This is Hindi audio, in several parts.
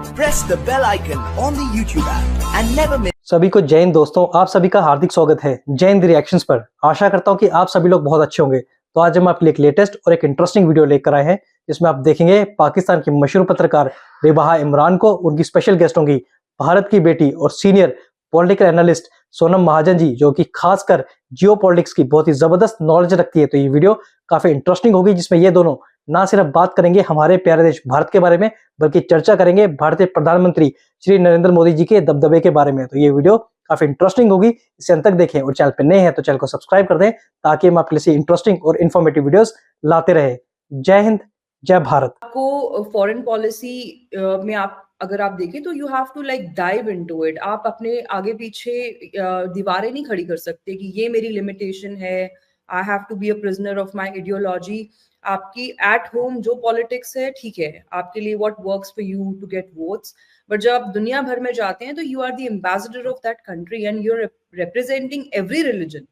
Press the bell icon on the YouTube app and never miss. सभी को जय हिंद दोस्तों, आप सभी का हार्दिक स्वागत है जय हिंद रिएक्शंस पर। आशा करता हूं कि आप सभी लोग बहुत अच्छे होंगे। तो आज हम आपके लिए एक लेटेस्ट और एक इंटरेस्टिंग वीडियो लेकर आए हैं, जिसमें आप देखेंगे पाकिस्तान की मशहूर पत्रकार रिबाहा इमरान को उनकी स्पेशल गेस्ट होंगी भारत की बेटी और senior political analyst Sonam Mahajan ji, जो कि खासकर जियो पॉलिटिक्स की बहुत ही जबरदस्त नॉलेज रखती है। तो ये वीडियो काफी इंटरेस्टिंग होगी, जिसमें ये दोनों ना सिर्फ बात करेंगे हमारे प्यारे देश भारत के बारे में, बल्कि चर्चा करेंगे भारतीय प्रधानमंत्री श्री नरेंद्र मोदी जी के दबदबे के बारे में। तो ये वीडियो काफी इंटरेस्टिंग होगी, इसे अंत तक देखें और चैनल पे नए हैं तो चैनल को सब्सक्राइब कर दें, ताकि हम आपके लिए इंटरेस्टिंग और इन्फॉर्मेटिव वीडियोस लाते रहे। जय हिंद, जय भारत। आपको फॉरेन पॉलिसी में आप अगर आप देखें तो you have to like dive into it. आप अपने आगे पीछे दीवारें नहीं खड़ी कर सकते कि ये मेरी लिमिटेशन है, I have to be a prisoner of my ideology. आपकी एट होम जो पॉलिटिक्स है ठीक है, आपके लिए what works for you to get votes, but जब आप दुनिया भर में जाते हैं तो you are the ambassador of that country and you are representing every religion.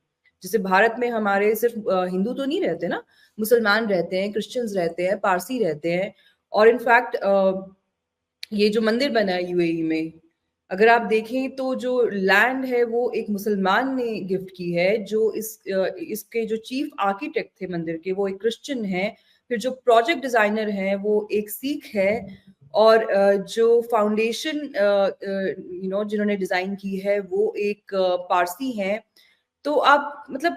जैसे भारत में हमारे सिर्फ हिंदू तो नहीं रहते ना, मुसलमान रहते हैं, क्रिश्चियंस रहते हैं, पारसी रहते हैं। और इनफैक्ट ये जो मंदिर बना है यूएई में, अगर आप देखें तो जो लैंड है वो एक मुसलमान ने गिफ्ट की है, जो इसके जो चीफ आर्किटेक्ट थे मंदिर के वो एक क्रिश्चियन है, फिर जो प्रोजेक्ट डिजाइनर है वो एक सिख है, और जो फाउंडेशन जिन्होंने डिजाइन की है वो एक पारसी है। तो आप मतलब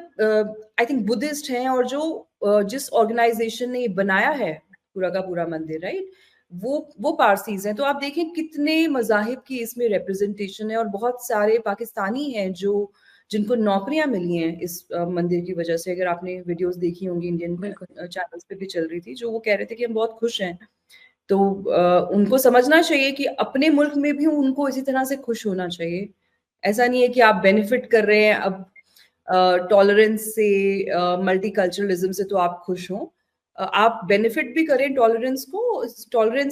आई थिंक बुद्धिस्ट हैं, और जो जिस ऑर्गेनाइजेशन ने ये बनाया है पूरा का पूरा मंदिर, राइट, वो पारसीज हैं। तो आप देखें कितने मजाहिब की इसमें रिप्रेजेंटेशन है, और बहुत सारे पाकिस्तानी हैं जो जिनको नौकरियां मिली हैं इस मंदिर की वजह से। अगर आपने वीडियोस देखी होंगी, इंडियन चैनल्स पे भी चल रही थी, जो वो कह रहे थे कि हम बहुत खुश हैं। तो उनको समझना चाहिए कि अपने मुल्क में भी उनको इसी तरह से खुश होना चाहिए। ऐसा नहीं है कि आप बेनिफिट कर रहे हैं अब टॉलरेंस से, मल्टीकल्चरलिज्म से, तो आप खुश हों। आप बेनिफिट भी करें टॉलरेंस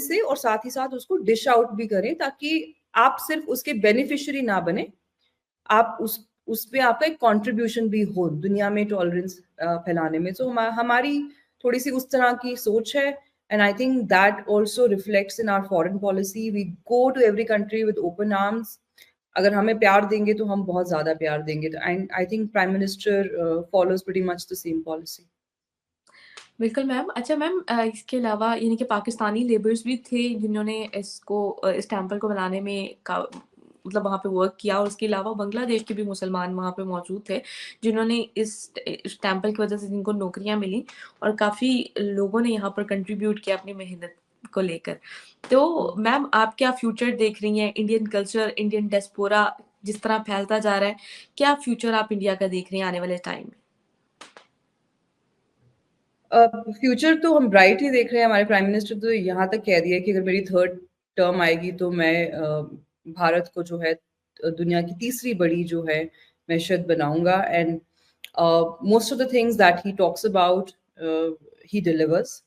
से, और साथ ही साथ उसको डिश आउट भी करें, ताकि आप सिर्फ उसके बेनिफिशियरी ना बने, आप उसमें आपका एक कंट्रीब्यूशन भी हो दुनिया में टॉलरेंस फैलाने में। तो हमारी थोड़ी सी उस तरह की सोच है, and I think that also reflects in our foreign policy. We go to every country with open arms. अगर हमें प्यार देंगे तो हम बहुत ज्यादा प्यार देंगे। And I think prime minister follows pretty much the same policy. बिल्कुल मैम। अच्छा मैम, इसके अलावा यानी कि पाकिस्तानी लेबर्स भी थे जिन्होंने इस टेम्पल को बनाने में मतलब वहाँ पे वर्क किया, और उसके अलावा बांग्लादेश के भी मुसलमान वहाँ पे मौजूद थे जिन्होंने इस टेम्पल की वजह से जिनको नौकरियाँ मिली, और काफ़ी लोगों ने यहाँ पर कंट्रीब्यूट किया अपनी मेहनत को लेकर। तो मैम, आप क्या फ्यूचर देख रही हैं? इंडियन कल्चर, इंडियन डियास्पोरा जिस तरह फैलता जा रहा है, क्या फ्यूचर आप इंडिया का देख रहे हैं आने वाले टाइम में? फ्यूचर तो हम ब्राइट ही देख रहे हैं। हमारे प्राइम मिनिस्टर तो यहाँ तक कह दिया कि अगर मेरी थर्ड टर्म आएगी तो मैं भारत को जो है दुनिया की तीसरी बड़ी जो है मैशत बनाऊंगा। And most of the things that he talks about he delivers.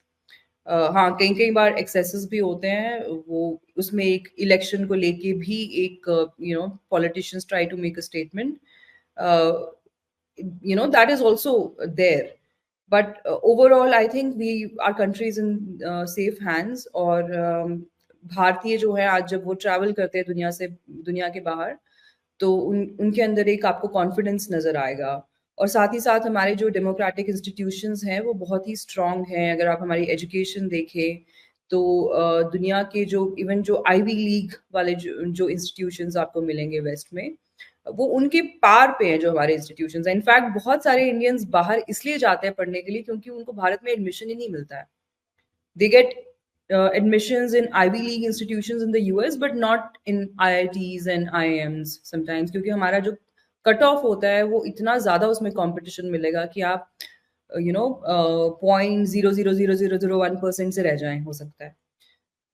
हाँ, कई कई बार एक्सेसेस भी होते हैं, वो उसमें एक इलेक्शन को लेके भी एक politicians try to make a statement, that is also there. But overall, I think our country is in safe hands. और भारतीय जो है आज जब वो ट्रैवल करते हैं दुनिया के बाहर, तो उनके अंदर एक आपको कॉन्फिडेंस नजर आएगा। और साथ ही साथ हमारे जो डेमोक्रेटिक इंस्टीट्यूशंस हैं वो बहुत ही स्ट्रांग हैं। अगर आप हमारी एजुकेशन देखें तो दुनिया के जो इवन जो आईवी लीग वाले जो इंस्टीट्यूशंस आपको मिलेंगे वेस्ट में, वो उनके पार पे हैं जो हमारे इंस्टीट्यूशंस हैं। इनफैक्ट बहुत सारे इंडियंस बाहर इसलिए जाते हैं पढ़ने के लिए क्योंकि उनको भारत में एडमिशन ही नहीं मिलता है। They get admissions in Ivy League institutions in the US but not in IITs and IIMs sometimes, क्योंकि हमारा जो कट ऑफ होता है वो इतना ज्यादा उसमें कंपटीशन मिलेगा कि आप 0.00001% से रह जाएं, हो सकता है।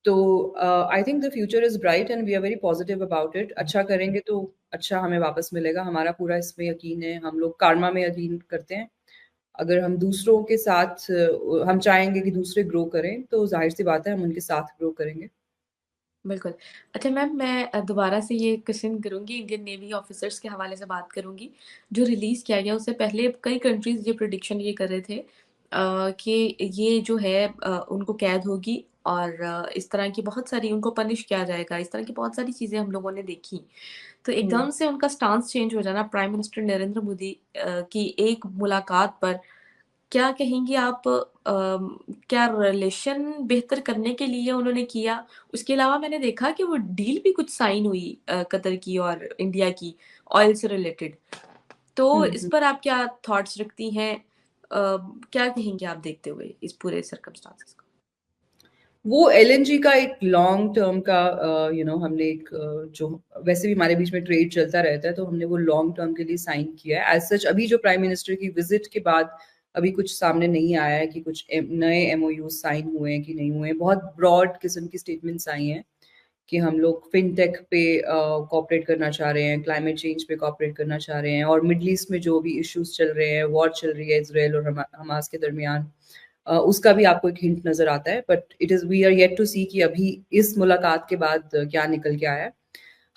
तो I think the future is bright and we are very positive about it. अच्छा करेंगे तो अच्छा हमें वापस मिलेगा, हमारा पूरा इसमें यकीन है। हम लोग कार्मा में यकीन करते हैं। अगर हम दूसरों के साथ हम चाहेंगे कि दूसरे ग्रो करें, तो जाहिर सी बात है हम उनके साथ ग्रो करेंगे। बिल्कुल। अच्छा मैम, मैं दोबारा से ये क्वेश्चन करूँगी, इंडियन नेवी ऑफिसर्स के हवाले से बात करूँगी। जो रिलीज़ किया गया उससे पहले कई कंट्रीज़ ये प्रेडिक्शन ये कर रहे थे कि ये जो है उनको कैद होगी और इस तरह की बहुत सारी उनको पनिश किया जाएगा, इस तरह की बहुत सारी चीज़ें हम लोगों ने देखी। तो एकदम से उनका स्टांस चेंज हो जाना प्राइम मिनिस्टर नरेंद्र मोदी की एक मुलाकात पर, क्या कहेंगी आप? क्या रिलेशन बेहतर करने के लिए उन्होंने किया? उसके अलावा मैंने देखा कि वो डील भी कुछ साइन हुई कतर की और इंडिया की, ऑयल से रिलेटेड। तो इस हम्म। पर आप क्या थॉट्स रखती हैं? क्या कहेंगी आप देखते हुए इस पूरे सर्कमस्टांसेस को? वो एलएनजी का एक लॉन्ग टर्म का हमने एक जो वैसे भी हमारे बीच में ट्रेड चलता रहता है, तो हमने वो लॉन्ग टर्म के लिए साइन किया है। एज सच अभी जो प्राइम मिनिस्टर की विजिट के बाद अभी कुछ सामने नहीं आया है कि कुछ नए एमओयू साइन हुए हैं कि नहीं हुए हैं। बहुत ब्रॉड किस्म की स्टेटमेंट्स आई हैं कि हम लोग फिनटेक पे कॉपरेट करना चाह रहे हैं, क्लाइमेट चेंज पे कॉपरेट करना चाह रहे हैं, और मिडल ईस्ट में जो भी इश्यूज चल रहे हैं, वॉर चल रही है इसराइल और हमास के दरमियान, उसका भी आपको एक हिंट नजर आता है। But it is we are yet to see कि अभी इस मुलाकात के बाद क्या निकल के आया है।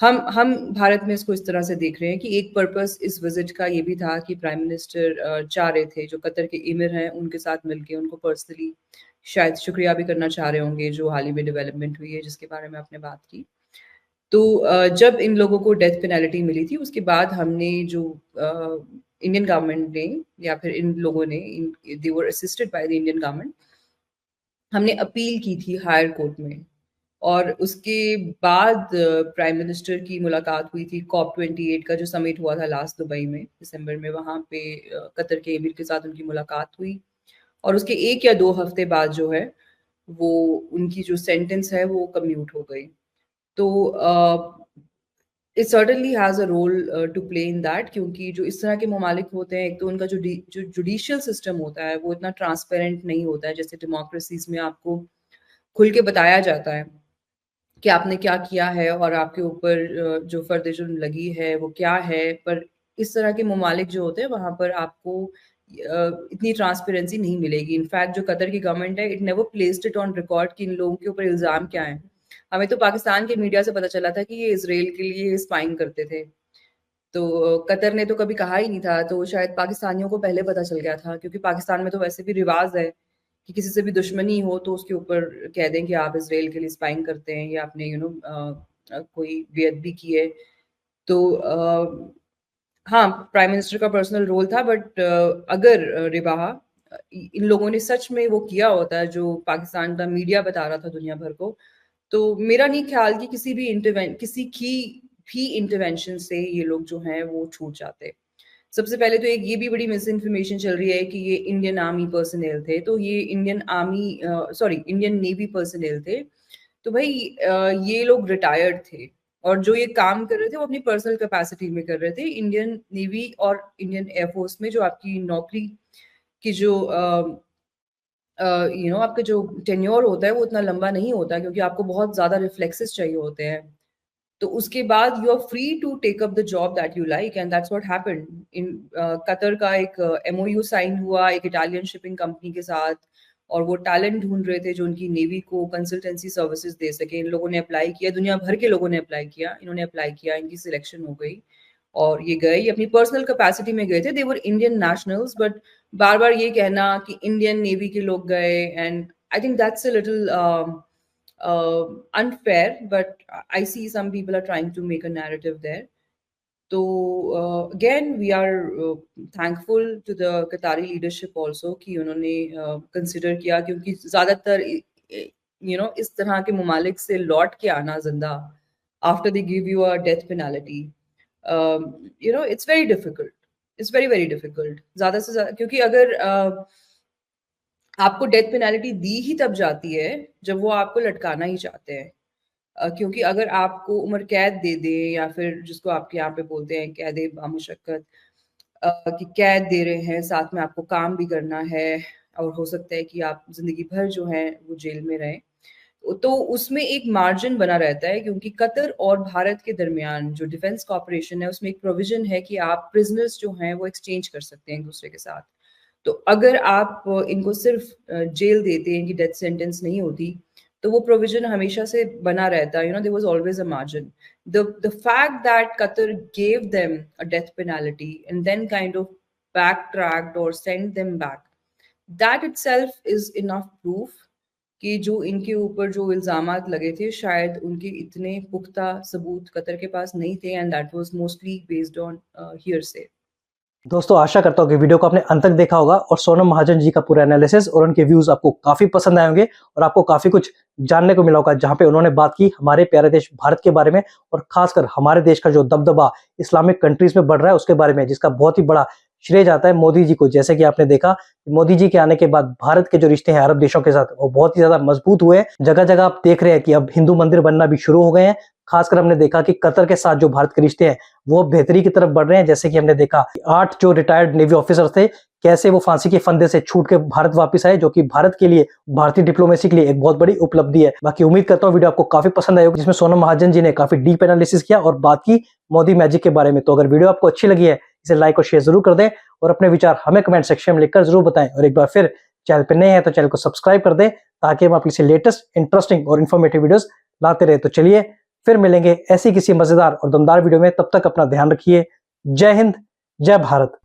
हम भारत में इसको इस तरह से देख रहे हैं कि एक पर्पस इस विजिट का ये भी था कि प्राइम मिनिस्टर चाह रहे थे, जो कतर के एमिर हैं उनके साथ मिलके उनको पर्सनली शायद शुक्रिया भी करना चाह रहे होंगे, जो हाल ही में डेवलपमेंट हुई है जिसके बारे में आपने बात की। तो जब इन लोगों को डेथ पेनल्टी मिली थी, उसके बाद हमने जो इंडियन गवर्नमेंट ने या फिर इन लोगों ने, they were assisted by the Indian government, हमने अपील की थी हायर कोर्ट में। और उसके बाद प्राइम मिनिस्टर की मुलाकात हुई थी COP28 का जो समिट हुआ था लास्ट दुबई में दिसंबर में, वहाँ पे कतर के एमिर के साथ उनकी मुलाकात हुई। और उसके 1 या 2 हफ्ते बाद जो है वो उनकी जो सेंटेंस है वो कम्यूट हो गई। तो it certainly has a role to play in that, क्योंकि जो इस तरह के ममालिक होते हैं, एक तो उनका जो जुडिशियल सिस्टम होता है वो इतना ट्रांसपेरेंट नहीं होता है। जैसे डेमोक्रेसीज में आपको खुल के बताया जाता है कि आपने क्या किया है और आपके ऊपर जो फर्द जुर्म लगी है वो क्या है। पर इस तरह के ममालिक जो होते हैं वहाँ पर आपको इतनी ट्रांसपेरेंसी नहीं मिलेगी। इनफैक्ट जो कतर की गवर्नमेंट है, it never placed it on record कि इन लोगों के ऊपर इल्ज़ाम क्या है। हमें तो पाकिस्तान के मीडिया से पता चला था कि ये इसराइल के लिए स्पाइंग करते थे। तो कतर ने तो कभी कहा ही नहीं था, तो शायद पाकिस्तानियों को पहले पता चल गया था, क्योंकि पाकिस्तान में तो वैसे भी रिवाज है कि किसी से भी दुश्मनी हो तो उसके ऊपर कह दें कि आप इसराइल के लिए स्पाइंग करते हैं या आपने कोई बेअदबी की है। तो हाँ, प्राइम मिनिस्टर का पर्सनल रोल था, बट अगर रिबाहा इन लोगों ने सच में वो किया होता है जो पाकिस्तान का मीडिया बता रहा था दुनिया भर को, तो मेरा नहीं ख्याल कि किसी की भी इंटरवेंशन से ये लोग जो हैं वो छूट जाते। सबसे पहले तो एक ये भी बड़ी मिस इन्फॉर्मेशन चल रही है कि ये इंडियन आर्मी पर्सनल थे, तो ये इंडियन नेवी पर्सनल थे। तो भाई ये लोग रिटायर्ड थे, और जो ये काम कर रहे थे वो अपनी पर्सनल कैपेसिटी में कर रहे थे। इंडियन नेवी और इंडियन एयरफोर्स में जो आपकी नौकरी की जो आपका जो टेन्योर होता है वो उतना लंबा नहीं होता, क्योंकि आपको बहुत ज्यादा रिफ्लेक्सेस चाहिए होते हैं। तो उसके बाद you are free to take up the job that you like, and that's what happened in Qatar का एक एमओयू साइन हुआ एक इटालियन शिपिंग कंपनी के साथ, और वो टैलेंट ढूंढ रहे थे जो उनकी नेवी को कंसल्टेंसी सर्विसेज दे सके। इन लोगों ने अप्लाई किया, दुनिया भर के लोगों ने अप्लाई किया, इन्होंने अप्लाई किया, इनकी सिलेक्शन हो गई और ये गए, ये अपनी पर्सनल कैपेसिटी में गए थे। दे वर इंडियन नेशनल्स, बट बार बार ये कहना कि इंडियन नेवी के लोग गए, and I think that's a little unfair, but I see some people are trying to make a narrative there. So again, we are thankful to the Qatari leadership also कि उन्होंने consider किया, क्योंकि ज़्यादातर इस तरह के ममालिक से लौट के आना जिंदा after they give you a death penalty, it's very difficult. It's very very difficult. ज़्यादा से ज़्यादा, क्योंकि अगर आपको डेथ पेनल्टी दी ही तब जाती है जब वो आपको लटकाना ही चाहते हैं। क्योंकि अगर आपको उम्र कैद दे दें, या फिर जिसको आपके यहाँ पे बोलते हैं कैद बामुशक्कत, कि कैद दे रहे हैं, साथ में आपको काम भी करना है, और हो सकता है कि आप जिंदगी भर जो है वो जेल में रहें, तो उसमें एक मार्जिन बना रहता है। क्योंकि कतर और भारत के दरमियान जो डिफेंस कॉर्पोरेशन है उसमें एक प्रोविजन है कि आप प्रिजनर्स जो हैं वो एक्सचेंज कर सकते हैं एक दूसरे के साथ। तो अगर आप इनको सिर्फ जेल देते हैं कि डेथ सेंटेंस नहीं होती, तो वो प्रोविजन हमेशा से बना रहता है। There was always a margin. The fact that Qatar gave them a death penalty and then kind of backtracked or sent them back, that itself is enough proof कि जो इनके ऊपर जो इल्जामात लगे थे शायद उनके इतने पुख्ता सबूत कतर के पास नहीं थे, and that was mostly based on hearsay. दोस्तों आशा करता हूँ कि वीडियो को आपने अंत तक देखा होगा और सोनम महाजन जी का पूरा एनालिसिस और उनके व्यूज आपको काफी पसंद आए होंगे और आपको काफी कुछ जानने को मिला होगा, जहां पे उन्होंने बात की हमारे प्यारे देश भारत के बारे में और खासकर हमारे देश का जो दबदबा इस्लामिक कंट्रीज में बढ़ रहा है उसके बारे में, जिसका बहुत ही बड़ा श्रेय जाता है मोदी जी को। जैसे कि आपने देखा मोदी जी के आने के बाद भारत के जो रिश्ते हैं अरब देशों के साथ वो बहुत ही ज्यादा मजबूत हुए हैं। जगह जगह आप देख रहे हैं कि अब हिंदू मंदिर बनना भी शुरू हो गए हैं। खासकर हमने देखा कि कतर के साथ जो भारत के रिश्ते हैं वो बेहतरी की तरफ बढ़ रहे हैं। जैसे कि हमने देखा 8 जो रिटायर्ड नेवी ऑफिसर थे कैसे वो फांसी के फंदे से छूट के भारत वापस आए, जो कि भारत के लिए, भारतीय डिप्लोमेसी के लिए एक बहुत बड़ी उपलब्धि है। बाकी उम्मीद करता हूँ वीडियो आपको काफी पसंद आई होगी, जिसमें सोनम महाजन जी ने काफी डीप एनालिसिस किया और बात की मोदी मैजिक के बारे में। तो अगर वीडियो आपको अच्छी लगी है इसे लाइक और शेयर जरूर कर दें और अपने विचार हमें कमेंट सेक्शन में लिखकर जरूर बताएं। और एक बार फिर चैनल पर नए हैं तो चैनल को सब्सक्राइब कर दें ताकि हम आपके लेटेस्ट इंटरेस्टिंग और इन्फॉर्मेटिव वीडियोस लाते रहे। तो चलिए फिर मिलेंगे ऐसी किसी मजेदार और दमदार वीडियो में, तब तक अपना ध्यान रखिए। जय हिंद, जय भारत।